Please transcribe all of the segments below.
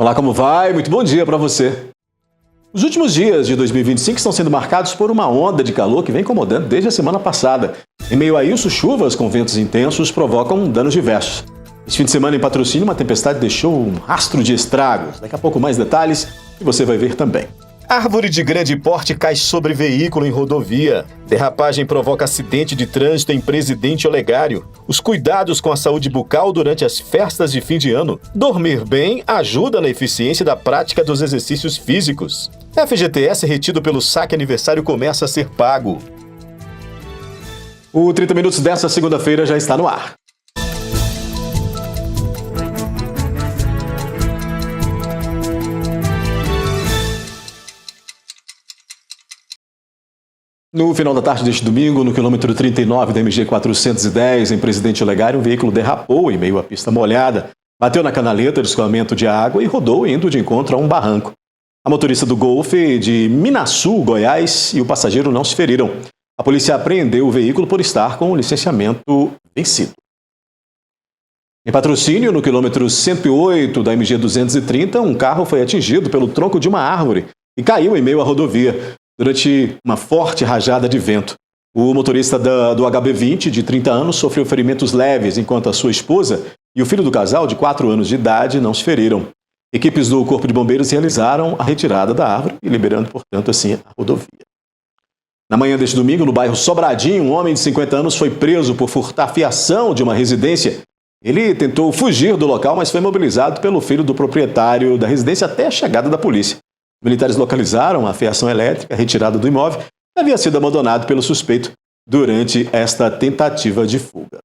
Olá, como vai? Muito bom dia para você. Os últimos dias de 2025 estão sendo marcados por uma onda de calor que vem incomodando desde a semana passada. Em meio a isso, chuvas com ventos intensos provocam danos diversos. Este fim de semana em Patrocínio, uma tempestade deixou um rastro de estragos. Daqui a pouco mais detalhes e você vai ver também. Árvore de grande porte cai sobre veículo em rodovia. Derrapagem provoca acidente de trânsito em Presidente Olegário. Os cuidados com a saúde bucal durante as festas de fim de ano. Dormir bem ajuda na eficiência da prática dos exercícios físicos. FGTS retido pelo saque aniversário começa a ser pago. O 30 Minutos desta segunda-feira já está no ar. No final da tarde deste domingo, no quilômetro 39 da MG 410, em Presidente Olegário, um veículo derrapou em meio à pista molhada, bateu na canaleta de escoamento de água e rodou indo de encontro a um barranco. A motorista do Golf de Minasul, Goiás, e o passageiro não se feriram. A polícia apreendeu o veículo por estar com o licenciamento vencido. Em Patrocínio, no quilômetro 108 da MG 230, um carro foi atingido pelo tronco de uma árvore e caiu em meio à rodovia durante uma forte rajada de vento. O motorista do HB20, de 30 anos, sofreu ferimentos leves, enquanto a sua esposa e o filho do casal, de 4 anos de idade, não se feriram. Equipes do Corpo de Bombeiros realizaram a retirada da árvore, liberando, portanto, assim, a rodovia. Na manhã deste domingo, no bairro Sobradinho, um homem de 50 anos foi preso por furtar fiação de uma residência. Ele tentou fugir do local, mas foi mobilizado pelo filho do proprietário da residência até a chegada da polícia. Militares localizaram a fiação elétrica retirada do imóvel que havia sido abandonado pelo suspeito durante esta tentativa de fuga.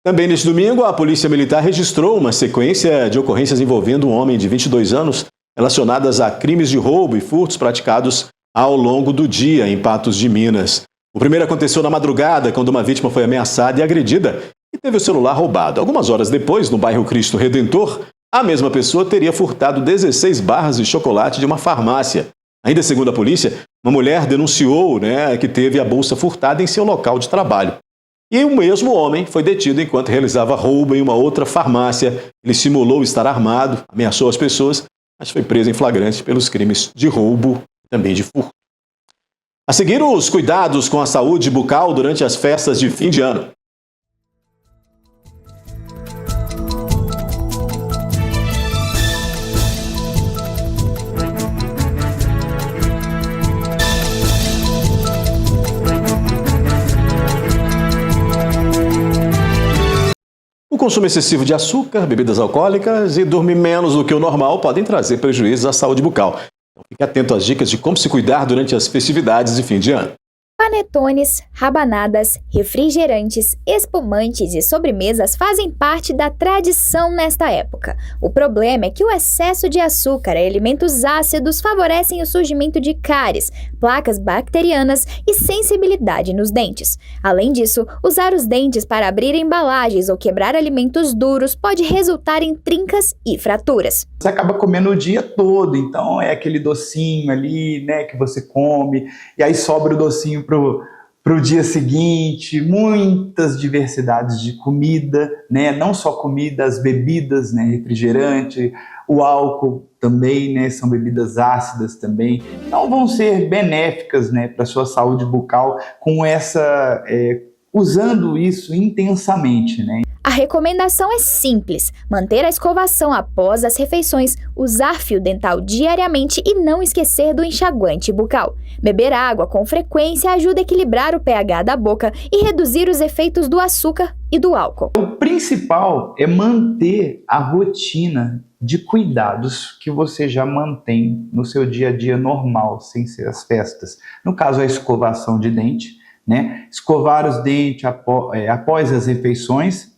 Também neste domingo, a Polícia Militar registrou uma sequência de ocorrências envolvendo um homem de 22 anos relacionadas a crimes de roubo e furtos praticados ao longo do dia em Patos de Minas. O primeiro aconteceu na madrugada, quando uma vítima foi ameaçada e agredida e teve o celular roubado. Algumas horas depois, no bairro Cristo Redentor, a mesma pessoa teria furtado 16 barras de chocolate de uma farmácia. Ainda segundo a polícia, uma mulher denunciou que teve a bolsa furtada em seu local de trabalho. E o mesmo homem foi detido enquanto realizava roubo em uma outra farmácia. Ele simulou estar armado, ameaçou as pessoas, mas foi preso em flagrante pelos crimes de roubo e também de furto. A seguir, os cuidados com a saúde bucal durante as festas de fim de ano. O consumo excessivo de açúcar, bebidas alcoólicas e dormir menos do que o normal podem trazer prejuízos à saúde bucal. Então fique atento às dicas de como se cuidar durante as festividades de fim de ano. Panetones, rabanadas, refrigerantes, espumantes e sobremesas fazem parte da tradição nesta época. O problema é que o excesso de açúcar e alimentos ácidos favorecem o surgimento de cáries, placas bacterianas e sensibilidade nos dentes. Além disso, usar os dentes para abrir embalagens ou quebrar alimentos duros pode resultar em trincas e fraturas. Você acaba comendo o dia todo, então é aquele docinho ali, que você come, e aí sobra o docinho pro dia seguinte, muitas diversidades de comida, não só comida, as bebidas, refrigerante, o álcool também, são bebidas ácidas também, não vão ser benéficas, para a sua saúde bucal com essa, usando isso intensamente, A recomendação é simples: manter a escovação após as refeições, usar fio dental diariamente e não esquecer do enxaguante bucal. Beber água com frequência ajuda a equilibrar o pH da boca e reduzir os efeitos do açúcar e do álcool. O principal é manter a rotina de cuidados que você já mantém no seu dia a dia normal, sem ser as festas. No caso, a escovação de dente, escovar os dentes após as refeições,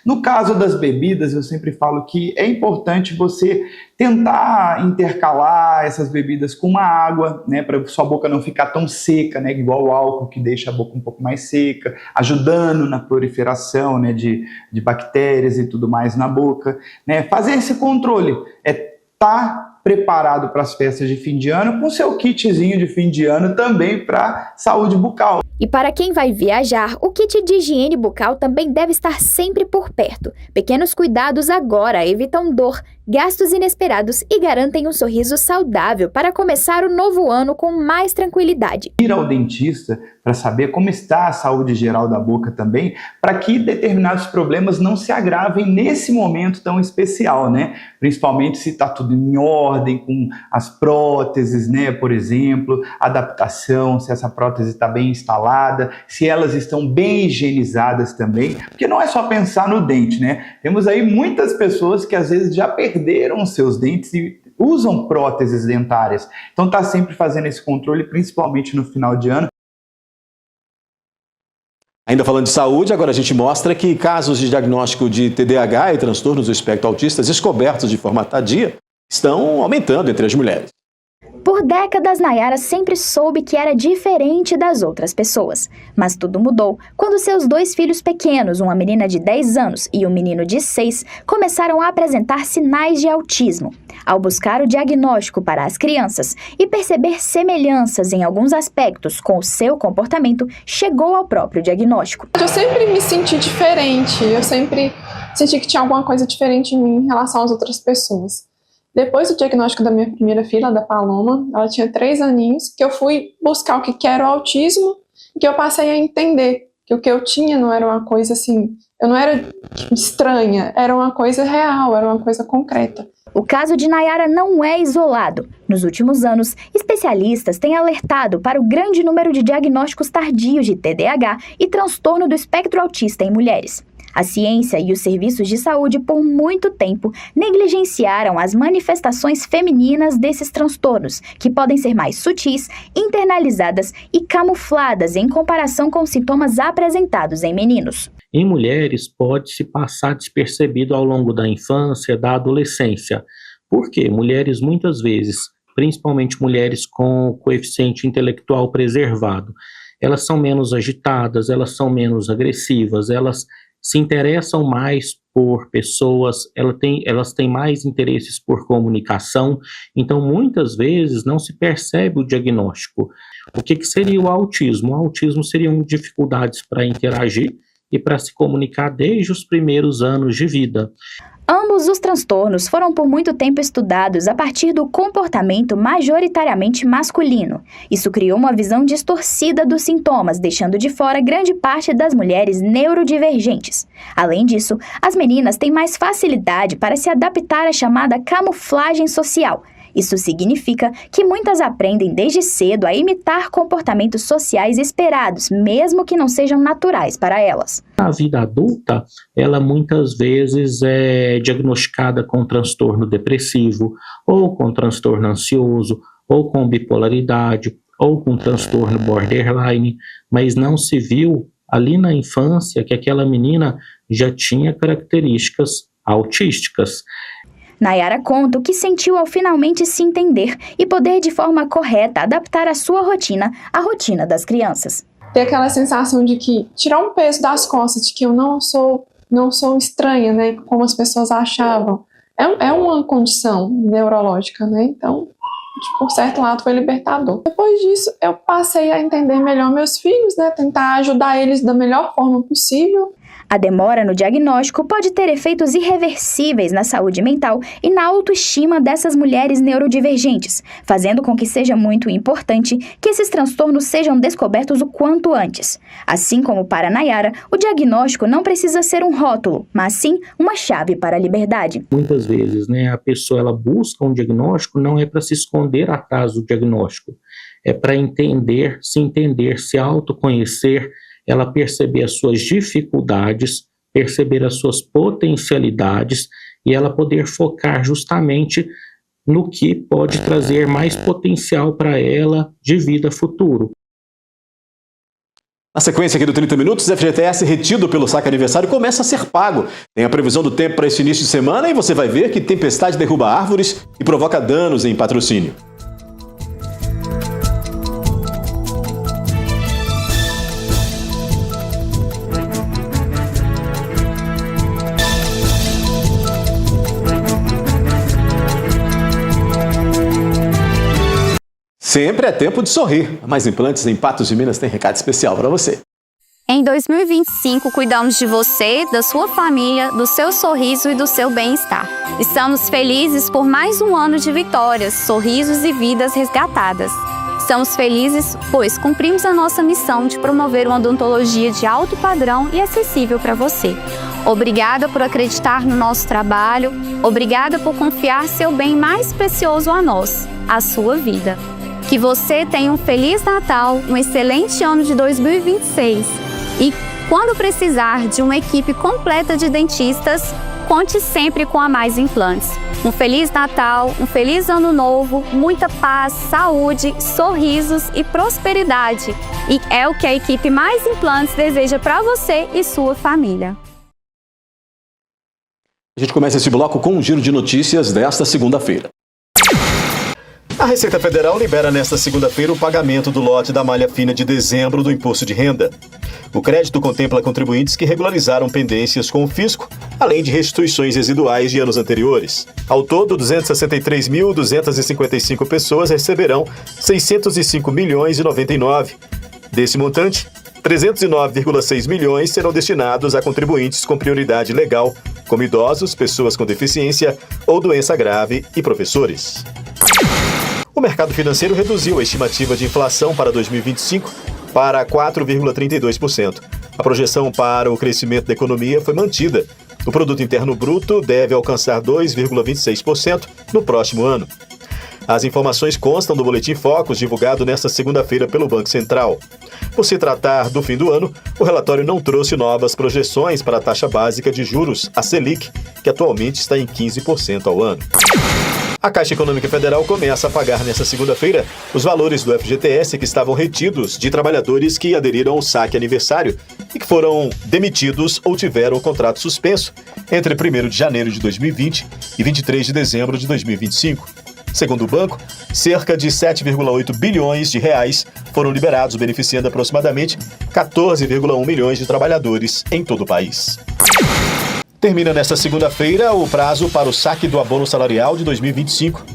No caso das bebidas, eu sempre falo que é importante você tentar intercalar essas bebidas com uma água, para sua boca não ficar tão seca, igual o álcool, que deixa a boca um pouco mais seca, ajudando na proliferação, de bactérias e tudo mais na boca, Fazer esse controle é estar preparado para as festas de fim de ano com seu kitzinho de fim de ano também para saúde bucal. E para quem vai viajar, o kit de higiene bucal também deve estar sempre por perto. Pequenos cuidados agora evitam dor, gastos inesperados e garantem um sorriso saudável para começar o novo ano com mais tranquilidade. Ir ao dentista para saber como está a saúde geral da boca também, para que determinados problemas não se agravem nesse momento tão especial, né? Principalmente se está tudo em ordem, com as próteses, né? Por exemplo, adaptação, se essa prótese está bem instalada, se elas estão bem higienizadas também, porque não é só pensar no dente, né? Temos aí muitas pessoas que às vezes já perderam seus dentes e usam próteses dentárias. Então está sempre fazendo esse controle, principalmente no final de ano. Ainda falando de saúde, agora a gente mostra que casos de diagnóstico de TDAH e transtornos do espectro autista descobertos de forma tardia estão aumentando entre as mulheres. Por décadas, Nayara sempre soube que era diferente das outras pessoas. Mas tudo mudou quando seus 2 filhos pequenos, uma menina de 10 anos e um menino de 6, começaram a apresentar sinais de autismo. Ao buscar o diagnóstico para as crianças e perceber semelhanças em alguns aspectos com o seu comportamento, chegou ao próprio diagnóstico. Eu sempre me senti diferente, eu sempre senti que tinha alguma coisa diferente em mim em relação às outras pessoas. Depois do diagnóstico da minha primeira filha, da Paloma, ela tinha 3 aninhos, que eu fui buscar o que era o autismo, e que eu passei a entender que o que eu tinha não era uma coisa assim, eu não era estranha, era uma coisa real, era uma coisa concreta. O caso de Nayara não é isolado. Nos últimos anos, especialistas têm alertado para o grande número de diagnósticos tardios de TDAH e transtorno do espectro autista em mulheres. A ciência e os serviços de saúde, por muito tempo, negligenciaram as manifestações femininas desses transtornos, que podem ser mais sutis, internalizadas e camufladas em comparação com sintomas apresentados em meninos. Em mulheres, pode-se passar despercebido ao longo da infância, da adolescência. Por quê? Mulheres, muitas vezes, principalmente mulheres com coeficiente intelectual preservado, elas são menos agitadas, elas são menos agressivas, elas se interessam mais por pessoas, elas têm mais interesses por comunicação, então muitas vezes não se percebe o diagnóstico. O que seria o autismo? O autismo seriam dificuldades para interagir e para se comunicar desde os primeiros anos de vida. Ambos os transtornos foram por muito tempo estudados a partir do comportamento majoritariamente masculino. Isso criou uma visão distorcida dos sintomas, deixando de fora grande parte das mulheres neurodivergentes. Além disso, as meninas têm mais facilidade para se adaptar à chamada camuflagem social. Isso significa que muitas aprendem desde cedo a imitar comportamentos sociais esperados, mesmo que não sejam naturais para elas. Na vida adulta, ela muitas vezes é diagnosticada com transtorno depressivo, ou com transtorno ansioso, ou com bipolaridade, ou com transtorno borderline, mas não se viu ali na infância que aquela menina já tinha características autísticas. Nayara conta o que sentiu ao finalmente se entender e poder de forma correta adaptar a sua rotina à rotina das crianças. Ter aquela sensação de que tirar um peso das costas, de que eu não sou estranha, né, como as pessoas achavam. É uma condição neurológica, né? Então, por certo lado, foi libertador. Depois disso, eu passei a entender melhor meus filhos, né, tentar ajudar eles da melhor forma possível. A demora no diagnóstico pode ter efeitos irreversíveis na saúde mental e na autoestima dessas mulheres neurodivergentes, fazendo com que seja muito importante que esses transtornos sejam descobertos o quanto antes. Assim como para Nayara, o diagnóstico não precisa ser um rótulo, mas sim uma chave para a liberdade. Muitas vezes, a pessoa ela busca um diagnóstico, não é para se esconder atrás do diagnóstico, é para se autoconhecer, ela perceber as suas dificuldades, perceber as suas potencialidades e ela poder focar justamente no que pode trazer mais potencial para ela de vida futuro. Na sequência aqui do 30 Minutos, o FGTS retido pelo saque aniversário começa a ser pago. Tem a previsão do tempo para esse início de semana e você vai ver que tempestade derruba árvores e provoca danos em patrocínio. Sempre é tempo de sorrir. A Mais Implantes em Patos de Minas tem recado especial para você. Em 2025, cuidamos de você, da sua família, do seu sorriso e do seu bem-estar. Estamos felizes por mais um ano de vitórias, sorrisos e vidas resgatadas. Estamos felizes, pois cumprimos a nossa missão de promover uma odontologia de alto padrão e acessível para você. Obrigada por acreditar no nosso trabalho, obrigada por confiar seu bem mais precioso a nós, a sua vida. Que você tenha um Feliz Natal, um excelente ano de 2026 e, quando precisar de uma equipe completa de dentistas, conte sempre com a Mais Implantes. Um Feliz Natal, um Feliz Ano Novo, muita paz, saúde, sorrisos e prosperidade. E é o que a equipe Mais Implantes deseja para você e sua família. A gente começa esse bloco com um giro de notícias desta segunda-feira. A Receita Federal libera nesta segunda-feira o pagamento do lote da malha fina de dezembro do Imposto de Renda. O crédito contempla contribuintes que regularizaram pendências com o fisco, além de restituições residuais de anos anteriores. Ao todo, 263.255 pessoas receberão 605,99 milhões. Desse montante, 309,6 milhões serão destinados a contribuintes com prioridade legal, como idosos, pessoas com deficiência ou doença grave e professores. O mercado financeiro reduziu a estimativa de inflação para 2025 para 4,32%. A projeção para o crescimento da economia foi mantida. O Produto Interno Bruto deve alcançar 2,26% no próximo ano. As informações constam do Boletim Focus, divulgado nesta segunda-feira pelo Banco Central. Por se tratar do fim do ano, o relatório não trouxe novas projeções para a taxa básica de juros, a Selic, que atualmente está em 15% ao ano. A Caixa Econômica Federal começa a pagar nesta segunda-feira os valores do FGTS que estavam retidos de trabalhadores que aderiram ao saque aniversário e que foram demitidos ou tiveram o contrato suspenso entre 1º de janeiro de 2020 e 23 de dezembro de 2025. Segundo o banco, cerca de 7,8 bilhões de reais foram liberados, beneficiando aproximadamente 14,1 milhões de trabalhadores em todo o país. Termina nesta segunda-feira o prazo para o saque do abono salarial de 2025.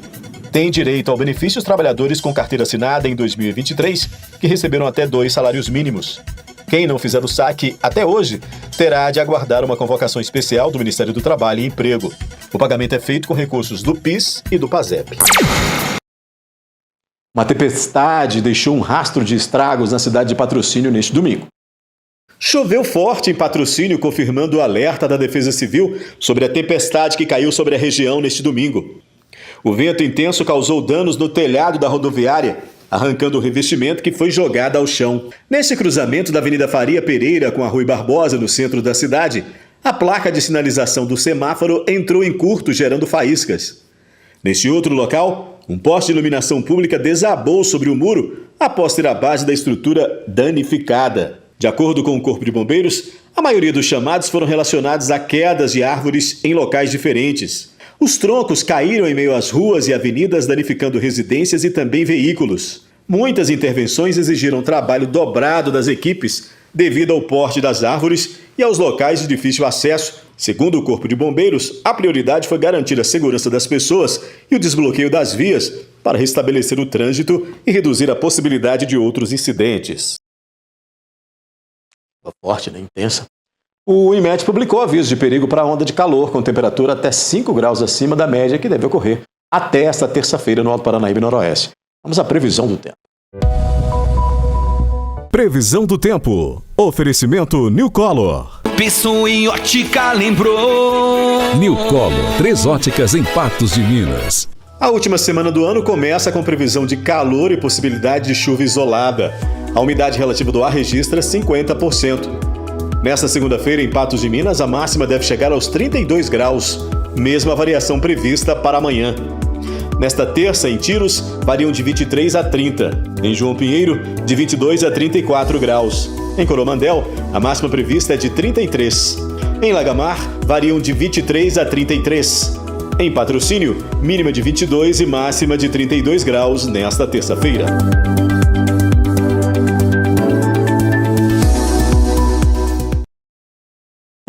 Tem direito ao benefício os trabalhadores com carteira assinada em 2023, que receberam até 2 salários mínimos. Quem não fizer o saque até hoje terá de aguardar uma convocação especial do Ministério do Trabalho e Emprego. O pagamento é feito com recursos do PIS e do PASEP. Uma tempestade deixou um rastro de estragos na cidade de Patrocínio neste domingo. Choveu forte em Patrocínio, confirmando o alerta da Defesa Civil sobre a tempestade que caiu sobre a região neste domingo. O vento intenso causou danos no telhado da rodoviária, arrancando o revestimento que foi jogado ao chão. Nesse cruzamento da Avenida Faria Pereira com a Rui Barbosa, no centro da cidade, a placa de sinalização do semáforo entrou em curto, gerando faíscas. Neste outro local, um poste de iluminação pública desabou sobre o muro após ter a base da estrutura danificada. De acordo com o Corpo de Bombeiros, a maioria dos chamados foram relacionados a quedas de árvores em locais diferentes. Os troncos caíram em meio às ruas e avenidas, danificando residências e também veículos. Muitas intervenções exigiram trabalho dobrado das equipes devido ao porte das árvores e aos locais de difícil acesso. Segundo o Corpo de Bombeiros, a prioridade foi garantir a segurança das pessoas e o desbloqueio das vias para restabelecer o trânsito e reduzir a possibilidade de outros incidentes. Forte, né? Intensa. O INMET publicou aviso de perigo para a onda de calor com temperatura até 5 graus acima da média que deve ocorrer até esta terça-feira no Alto Paranaíba e Noroeste. Vamos à previsão do tempo. Previsão do tempo. Oferecimento New Color. Pensou em ótica, lembrou. New Color, 3 óticas em Patos de Minas. A última semana do ano começa com previsão de calor e possibilidade de chuva isolada. A umidade relativa do ar registra 50%. Nesta segunda-feira, em Patos de Minas, a máxima deve chegar aos 32 graus, mesma variação prevista para amanhã. Nesta terça, em Tiros, variam de 23 a 30. Em João Pinheiro, de 22 a 34 graus. Em Coromandel, a máxima prevista é de 33. Em Lagamar, variam de 23 a 33. Em Patrocínio, mínima de 22 e máxima de 32 graus nesta terça-feira.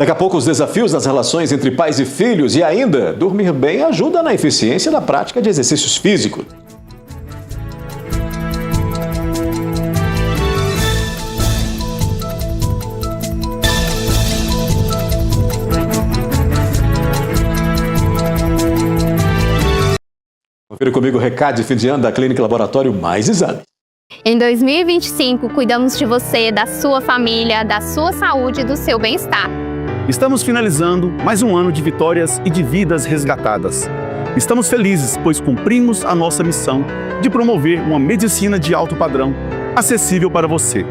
Daqui a pouco, os desafios nas relações entre pais e filhos e ainda, dormir bem ajuda na eficiência da prática de exercícios físicos. Confira comigo o recado de fim de ano da Clínica Laboratório Mais Exames. Em 2025, cuidamos de você, da sua família, da sua saúde e do seu bem-estar. Estamos finalizando mais um ano de vitórias e de vidas resgatadas. Estamos felizes, pois cumprimos a nossa missão de promover uma medicina de alto padrão, acessível para você.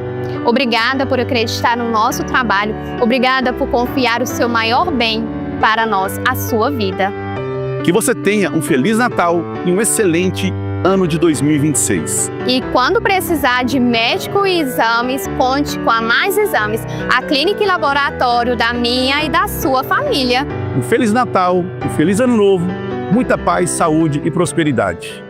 Obrigada por acreditar no nosso trabalho. Obrigada por confiar o seu maior bem para nós, a sua vida. Que você tenha um Feliz Natal e um excelente ano de 2026. E quando precisar de médico e exames, conte com a Mais Exames, a clínica e laboratório da minha e da sua família. Um Feliz Natal, um Feliz Ano Novo, muita paz, saúde e prosperidade.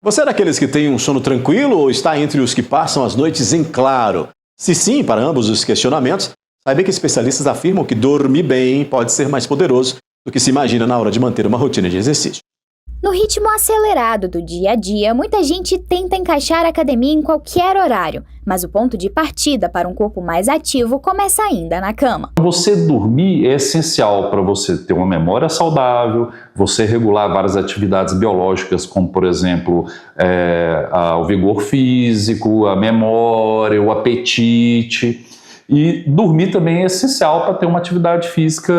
Você é daqueles que tem um sono tranquilo ou está entre os que passam as noites em claro? Se sim, para ambos os questionamentos, saiba que especialistas afirmam que dormir bem pode ser mais poderoso do que se imagina na hora de manter uma rotina de exercício. No ritmo acelerado do dia a dia, muita gente tenta encaixar a academia em qualquer horário, mas o ponto de partida para um corpo mais ativo começa ainda na cama. Você dormir é essencial para você ter uma memória saudável, você regular várias atividades biológicas, como, por exemplo, o vigor físico, a memória, o apetite. E dormir também é essencial para ter uma atividade física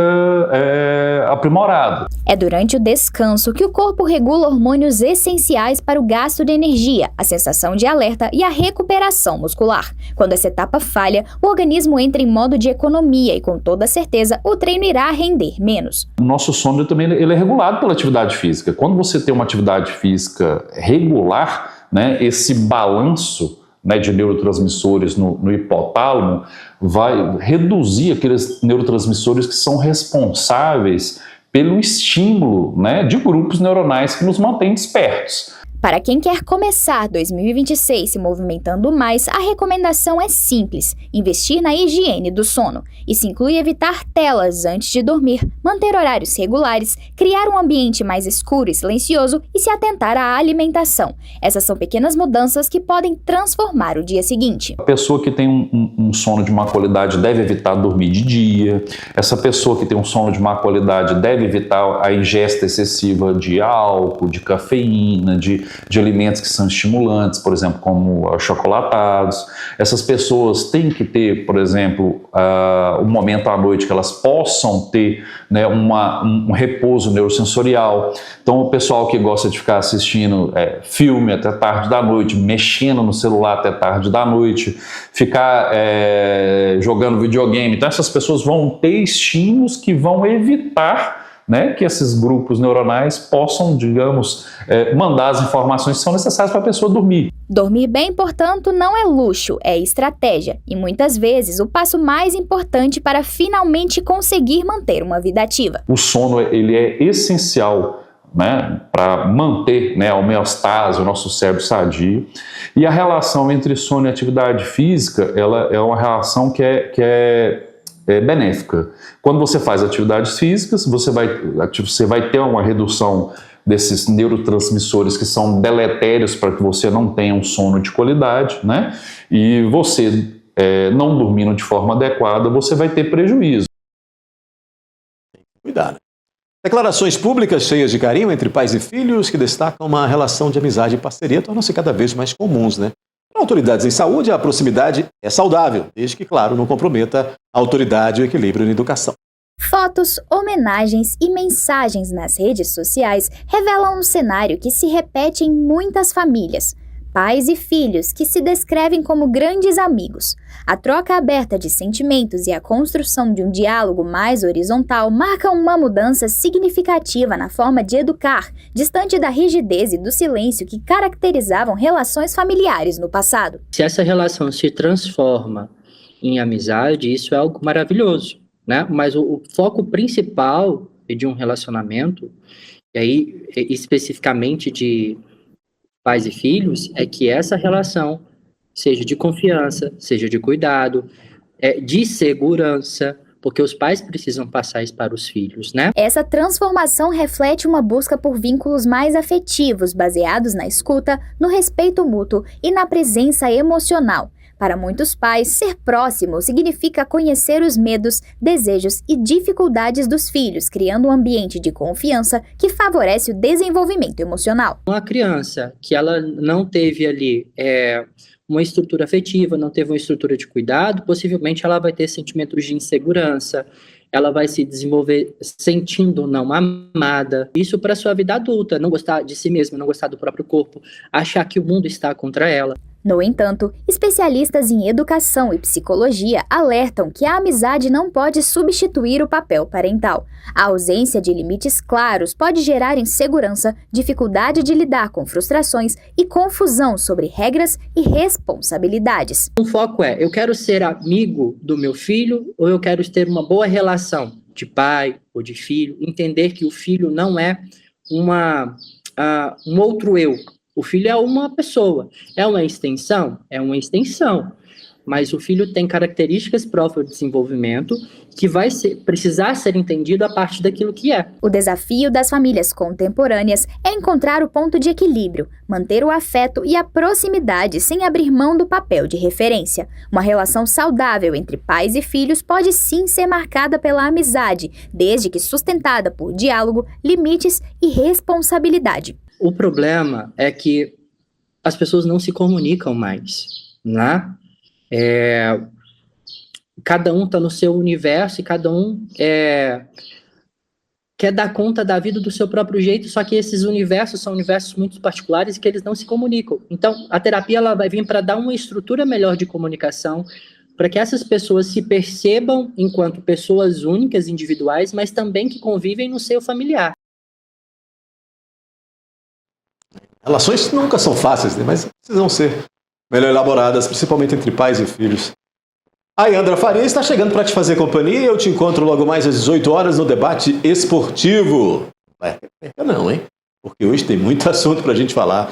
aprimorada. É durante o descanso que o corpo regula hormônios essenciais para o gasto de energia, a sensação de alerta e a recuperação muscular. Quando essa etapa falha, o organismo entra em modo de economia e, com toda certeza, o treino irá render menos. O nosso sono também ele é regulado pela atividade física. Quando você tem uma atividade física regular, né, esse balanço de neurotransmissores no hipotálamo vai reduzir aqueles neurotransmissores que são responsáveis pelo estímulo de grupos neuronais que nos mantêm despertos. Para quem quer começar 2026 se movimentando mais, a recomendação é simples: investir na higiene do sono. Isso inclui evitar telas antes de dormir, manter horários regulares, criar um ambiente mais escuro e silencioso e se atentar à alimentação. Essas são pequenas mudanças que podem transformar o dia seguinte. A pessoa que tem um sono de má qualidade deve evitar dormir de dia. Essa pessoa que tem um sono de má qualidade deve evitar a ingesta excessiva de álcool, de cafeína, de alimentos que são estimulantes, por exemplo, como chocolatados. Essas pessoas têm que ter, por exemplo, um momento à noite que elas possam ter um repouso neurosensorial. Então, o pessoal que gosta de ficar assistindo filme até tarde da noite, mexendo no celular até tarde da noite, ficar jogando videogame. Então, essas pessoas vão ter estímulos que vão evitar que esses grupos neuronais possam, digamos, mandar as informações que são necessárias para a pessoa dormir. Dormir bem, portanto, não é luxo, é estratégia. E muitas vezes o passo mais importante para finalmente conseguir manter uma vida ativa. O sono ele é essencial para manter a homeostase, o nosso cérebro sadio. E a relação entre sono e atividade física ela é uma relação que é benéfica. Quando você faz atividades físicas, você vai ter uma redução desses neurotransmissores que são deletérios para que você não tenha um sono de qualidade, e você não dormindo de forma adequada, você vai ter prejuízo. Cuidado. Declarações públicas cheias de carinho entre pais e filhos que destacam uma relação de amizade e parceria tornam-se cada vez mais comuns, Para autoridades em saúde, a proximidade é saudável, desde que, claro, não comprometa a autoridade e o equilíbrio na educação. Fotos, homenagens e mensagens nas redes sociais revelam um cenário que se repete em muitas famílias. Pais e filhos que se descrevem como grandes amigos. A troca aberta de sentimentos e a construção de um diálogo mais horizontal marcam uma mudança significativa na forma de educar, distante da rigidez e do silêncio que caracterizavam relações familiares no passado. Se essa relação se transforma em amizade, isso é algo maravilhoso, Mas o foco principal de um relacionamento, e aí especificamente de pais e filhos, é que essa relação seja de confiança, seja de cuidado, de segurança, porque os pais precisam passar isso para os filhos, Essa transformação reflete uma busca por vínculos mais afetivos, baseados na escuta, no respeito mútuo e na presença emocional. Para muitos pais, ser próximo significa conhecer os medos, desejos e dificuldades dos filhos, criando um ambiente de confiança que favorece o desenvolvimento emocional. Uma criança que ela não teve ali uma estrutura afetiva, não teve uma estrutura de cuidado, possivelmente ela vai ter sentimentos de insegurança, ela vai se desenvolver sentindo não amada. Isso para sua vida adulta, não gostar de si mesma, não gostar do próprio corpo, achar que o mundo está contra ela. No entanto, especialistas em educação e psicologia alertam que a amizade não pode substituir o papel parental. A ausência de limites claros pode gerar insegurança, dificuldade de lidar com frustrações e confusão sobre regras e responsabilidades. O foco é, eu quero ser amigo do meu filho ou eu quero ter uma boa relação de pai ou de filho, entender que o filho não é um outro eu. O filho é uma pessoa, é uma extensão, mas o filho tem características próprias do desenvolvimento que vai precisar ser entendido a partir daquilo que é. O desafio das famílias contemporâneas é encontrar o ponto de equilíbrio, manter o afeto e a proximidade sem abrir mão do papel de referência. Uma relação saudável entre pais e filhos pode sim ser marcada pela amizade, desde que sustentada por diálogo, limites e responsabilidade. O problema é que as pessoas não se comunicam mais, né? Cada um está no seu universo e cada um quer dar conta da vida do seu próprio jeito, só que esses universos são universos muito particulares e que eles não se comunicam. Então, a terapia ela vai vir para dar uma estrutura melhor de comunicação, para que essas pessoas se percebam enquanto pessoas únicas, individuais, mas também que convivem no seio familiar. Relações nunca são fáceis, né? Mas precisam ser melhor elaboradas, principalmente entre pais e filhos. A Yandra Faria está chegando para te fazer companhia e eu te encontro logo mais às 18 horas no debate esportivo. Não, hein? Porque hoje tem muito assunto para a gente falar.